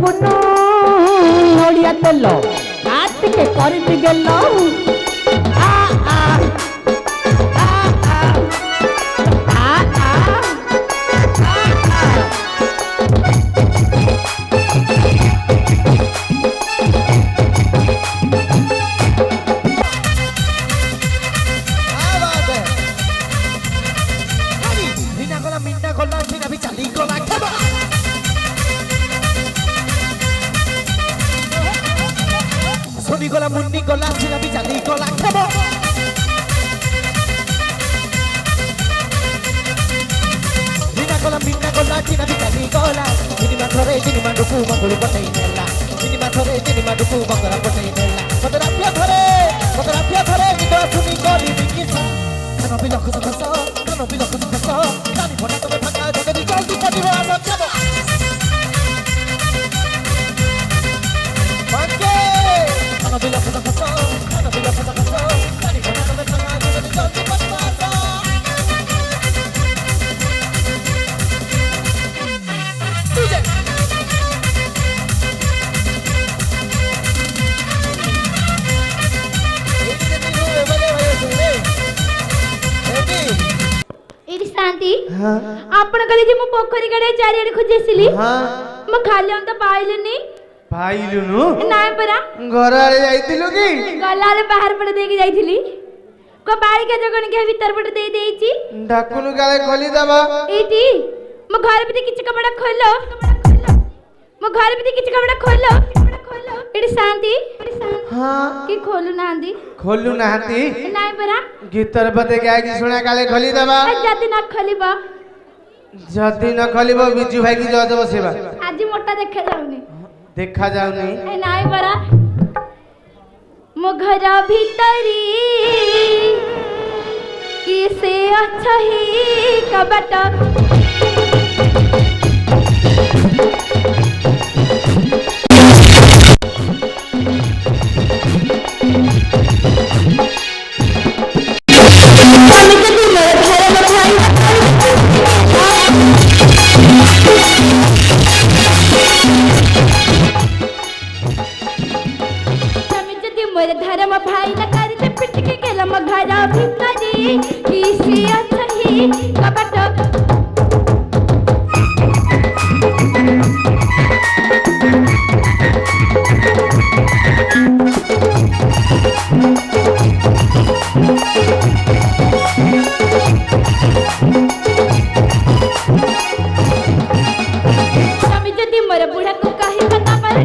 बुनु ओडिया तेल आत के करत गेलो आ आ आ आ आ Gola mundi gola sina bichali gola khabo Dina gola minna gola sina bichali gola Dini mathore dini manduku mangulu patai nella Dini mathore dini manduku mangala patai nella Kodra pya thore nito suni goli bikisa Kano bilo khuda khaso Kani phone to phaka jagadi jaldi padibo amo khabo Manke Kano bilo khuda khaso Kani phone to phaka jagadi jaldi padibo amo DJ शांति आपण कले जे मु पोखरी गडे चारियाडे खोजेसिली म खाली अंत पाइलनी पाइलुनु नाय परा घर आले जाइतिलु की गलाले बाहर पड़े देके जाइथिली को बाड़ी के जगन के भीतर पड़े दे देइची ढाकुनु गाले खोली दबा एटी म घर भीतर किछ कपड़ा खोलो म घर भीतर किछ कपड़ा खोलो एटी शांति हां की खोलु नांदी नाय परा गीतर बते गाय की सुना काले खोली दबा जदी ना खोलिबा जदी न खोलिबो बिजू भाई की जज बसेबा आज मोटा देखा जाउनी ए नाय परा मो घर भीतरी किसे अच्छा ही कबट धर्म भाई न करते पिट के गेला म घर भीतरी किसी अच्छा ही कपट स्वामी जदी मोर बुढ़ा को कहि पता पर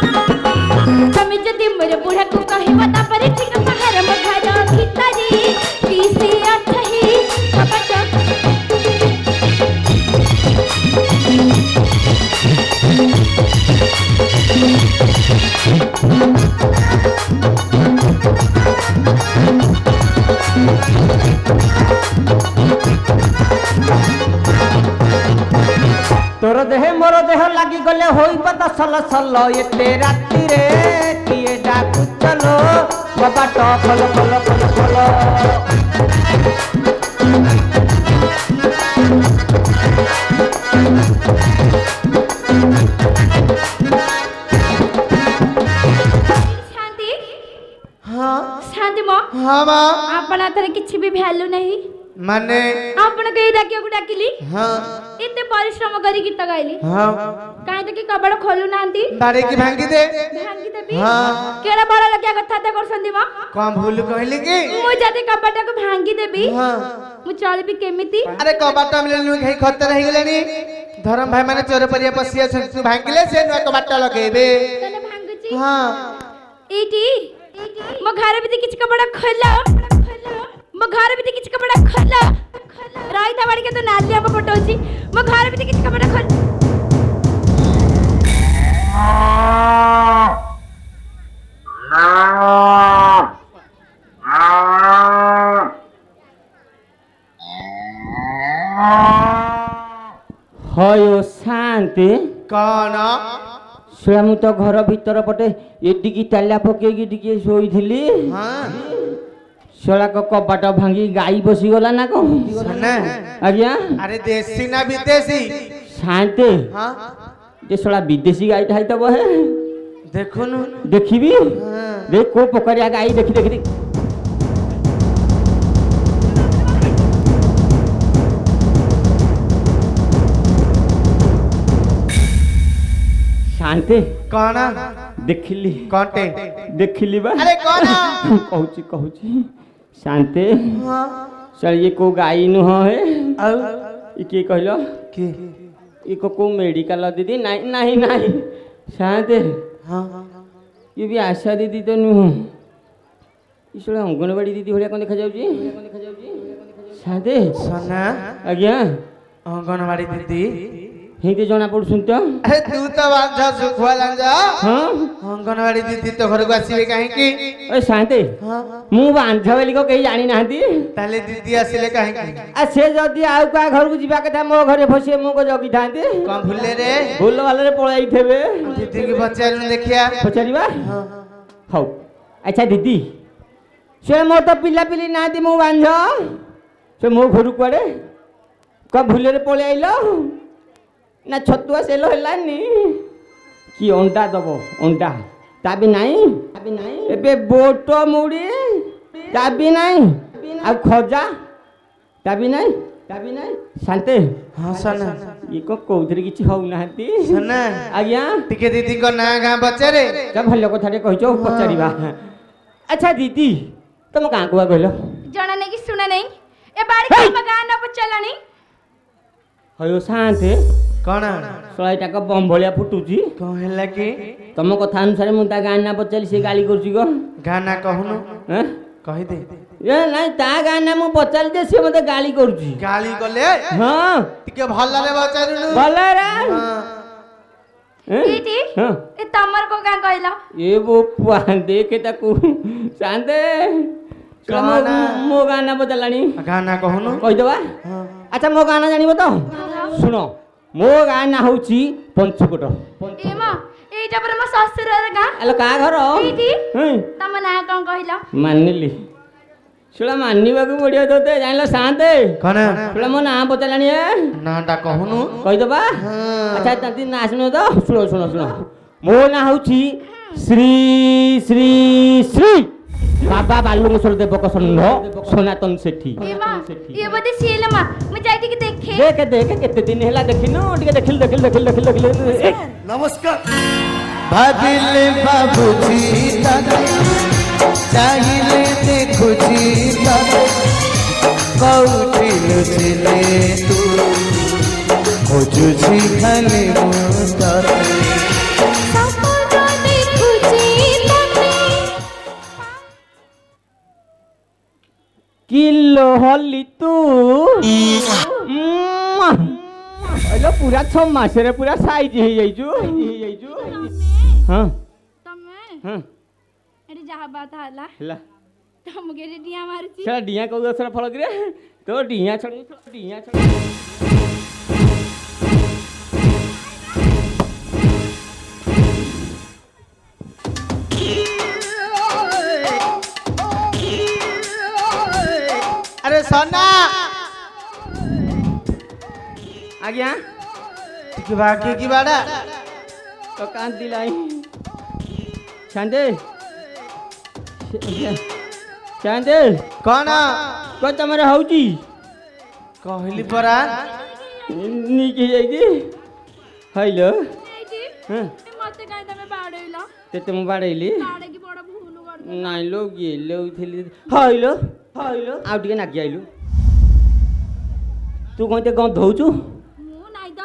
स्वामी जदी मोर बुढ़ा को कहि पता पर ठीक बाहर म घर भीतरी किसी अच्छा ही कपट तोर देह मोर देह लागी गले होई पता सल सल एते राती रे किए डाकू चलो कबाट खोल खोल खोल खोल शांति हां शांति मो हां बा आपण आतरे किछि भी वैल्यू नहीं माने आपण कहि डाकियो को डाकिली हां एते परिश्रम करी गीत गाइली हां काहे त कि कबड़ खोलु नांती बारे की भांगी दे भांगी देबी हां केड़ा बड़ा लगिया कथा ते करसंदी म कम भूल कहली की मु जदी कबड़ को भांगी देबी हां मु चलबी केमिति अरे कबाट मिले नु घई खतर रही गेलेनी धर्म भाई माने चोर परिया पसिया तू भांगिले से नु कबाट लगेबे तने भांगुची हां एटी मो घर भी किछ कपड़ा खोलो मो घर भी किछ कपड़ा खोलो राइता बाड़ी के तो नालिया पर पटोची मो घर भी किछ कपड़ा खोल हयो शांति कौन सुला मु तो घर भीतर पटे एडिकी ताला पकेगी टिके सोईथिली हां ଶଳା କବାଟ ଭାଙ୍ଗି ଗାଈ ବସିଗଲା ନା କଣ? ସନା ଆଜ୍ଞା ଆରେ ଦେଶୀ ନା ବିଦେଶୀ? ଶାନ୍ତେ ହଁ ଯେ ଶଳା ବିଦେଶୀ ଗାଈଟା ହେଇଥିବ ହେ। ଦେଖୁନୁ ଦେଖିବି ରେ କୋଉ ପକାରିଆ ଗାଈ ଦେଖି ଦେଖି ଦେଖି। ଶାନ୍ତେ କଣ ଦେଖିଲି କଣଟେ? ଦେଖିଲି ବା ଆରେ କଣ? କହୁଛି ଶାନ୍ତେ ଶଳା ଇଏ କୋଉ ଗାଈ ନୁହଁ ହେ। ଆଉ ଇ କିଏ କହିଲ? କି ଇ କୋଉ ମେଡିକାଲ ଦିଦି? ନାହିଁ ନାହିଁ ନାହିଁ ଶାନ୍ତେ ହଁ ଇଏ ବି ଆଶା ଦିଦି ତ ନୁହଁ। ଇଶଳା ଅଙ୍ଗନବାଡି ଦିଦି ଭଳିଆ କଣ ଦେଖାଯାଉଛି? ଶାନ୍ତେ ସନା ଆଜ୍ଞା ଅଙ୍ଗନବାଡି ଦିଦି? ହେଇକି ଜଣା ପଡୁଛନ୍ତି ତ। ଆରେ ତୁ ତ ବାଞ୍ଝ ଶୁଖୁଆ ଲାଞ୍ଜ। ହଁ ଅଙ୍ଗନବାଡି ଦିଦି ତୋ ଘରକୁ ଆସିବେ କାହିଁକି? ଏ ଶାନ୍ତେ ମୁଁ ବାଞ୍ଝ ବୋଲି କେହି ଜାଣିନାହାନ୍ତି। ତାହେଲେ ଦିଦି ଆସିଲେ କାହିଁକି? ଆ ସେ ଯଦି ଆଉ କାହା ଘରକୁ ଯିବା କଥା ମୋ ଘରେ ଫସିବେ ମୁଁ କଣ ଜଗିଥାନ୍ତି? କଣ ଭୁଲେ ରେ? ଭୁଲ ଭାଲରେ ପଳାଇଥିବେ। ଦିଦିକି ପଚାରୁନୁ ଦେଖିଆ। ପଚାରିବା ହଉ। ଆଚ୍ଛା ଦିଦି ସେ ମୋର ତ ପିଲାପିଲି ନାହାନ୍ତି ମୁଁ ବାଞ୍ଝ। ସେ ମୋ ଘରକୁ କୁଆଡେ କଣ ଭୁଲରେ ପଳେଇ ଆଇଲ? ନା ଛତୁଆ ସେଲ ହେଲାନି କି ଅଣ୍ଡା ଦବ? ଅଣ୍ଡା ତା ବି ନାହିଁ। ଏବେ ବୋଟ ମୁଢି ତା ବି ନାହିଁ। ଆଉ ଖଜା ତା ବି ନାହିଁ। ଶାନ୍ତେ ହଁ ସନା ଇଏ କଣ କୋଉଥିରେ କିଛି ହଉନାହାନ୍ତି? ସନା ଆଜ୍ଞା ଟିକେ ଦିଦିଙ୍କ ନାଁ ଗାଁ ପଚାରେ। ଭଲ କଥାଟେ କହିଛ ପଚାରିବା। ଆଚ୍ଛା ଦିଦି ତମ ଗାଁ କୁଆ କହିଲ? ଜଣା ନାହିଁ କି ଶୁଣା ନାହିଁ ଏ ବାଡ଼ି ଆମ ଗାଁ ନ ପଚାରିଲାଣି। ହଉ ଶାନ୍ତେ କଣ ଶଳା ଏଟାକ ବମ୍ ଭଳିଆ ଫୁଟୁଛି। କଣ ହେଲା କି? ତମ କଥା ଅନୁସାରେ ମୁଁ ତା ଗାଁ ନା ପଚାରି ସେ ଗାଳି କରୁଛି କଣ? ଗାଁ ନା କହୁନୁ ଆଁ? କହିଦେ। ଏ ନାଇଁ ତା ଗାଁ ନା ମୁଁ ପଚାରି ଯେ ସେ ମତେ ଗାଳି କରୁଛି। ଗାଳି କଲେ ହଁ ଟିକେ ଭଲରେ ପଚାରୁନୁ। ଭଲରେ ଏଇଠି ଏ ତମର କୋଉ ଗାଁ କହିଲ? ଏ ବୋ ଦେଖେ ତାକୁ ଶାନ୍ତେ ମୋ ଗାଁ ନା ପଚାରିଲାଣି। ଗାଁ ନା କହୁନୁ କହିଦବା। ଆଚ୍ଛା ମୋ ଗାଁ ନା ଜାଣିବ ତ? ଶୁଣ ମୋ ଗାଁ ନା ହଉଛି ପଞ୍ଚୁକୋଟ। ଏ ମା ଏଇଟା ପରା ମୋ ଶ୍ୱଶୁରର ଗାଁ। ଆଲୋ କାହା ଘର? ଏଇଠି। ତମ ନାଁ କଣ କହିଲ? ମାନିଲି ଶୁଳା ମାନିବାକୁ ପଡିବ ତୋତେ ଜାଣିଲ ଶାନ୍ତେ। କଣ ଶୁଳା ମୋ ନାଁ ପଚାରିଲାଣି ଏ ନାଁଟା କହୁନୁ। କହିଦବା। ଆଚ୍ଛା ତାନ୍ତି ନାଁ ଶୁଣ ତ। ଶୁଣ ମୋ ନାଁ ହଉଛି ଶ୍ରୀ ଶ୍ରୀ ଶ୍ରୀ ବାବା ବାଲୁଙ୍ଗେଶ୍ୱର ଦେବକ ଷଣ୍ଢ ସନାତନ ସେଠୀ। ଏ ମା ଇଏ ବୋଧେ ସିଏ ଲୋ ମା ମୁଁ ଯାଇ ଟିକେ ଦେଖେ। ଦେଖେ କେତେ ଦିନ ହେଲା ଦେଖିନୁ ଟିକେ ଦେଖିଲୁ। ନମସ୍କାର। ଭାବିଲେ ଭାବୁଛି ଚାହିଁଲେ ଦେଖୁଛି କୋଉଠି ଲୁଚିଲେ ତୁ ଖୋଜୁଛି ଖାଲି ମୁଁ ତତେ। କିଲୋ ହଲି ତୁ ପୁରା 6 ମାସରେ ପୁରା ସାଇଜ ହେଇଯାଇଛୁ। ହଁ ତମେ ଏଠି ଯାହା ବାତ ହେଲା ତମକୁ ଏଠି ଡିଆଁ ମାରୁଛି। ସେଟା ଡିଆଁ କୋଉ ଗଛର ଫଳ କିରେ? ତୋ ଡିଆଁ ଛଡ ଆରେ ସନା ଆଜ୍ଞା ଟିକେ ବାକି କି ବାଡା ତ କାନ୍ଦି লাই ଶାନ୍ତେ କଣ ତମର ହଉଛି? କହିଲି ପରା ନିକି ହେଇଯାଇଛି। ହଇଲୋ ମତେ କାଇଁ ତମେ ବାଡେଇଲ? ତେତେ ମୁଁ ବାଡେଇଲି? ବାଡେଇକି ବଡ ଭୁଲ କରିଦେଲ। ନାଇଁ ଲୋ ଗେଲଉଥିଲି। ହଇଲୋ ଆଉ ଟିକେ ନାଗି ଆଇଲୁ। ତୁ କଣ ଗନ୍ଧଉଛୁ? ମୁଁ ନାଇଁ ତ।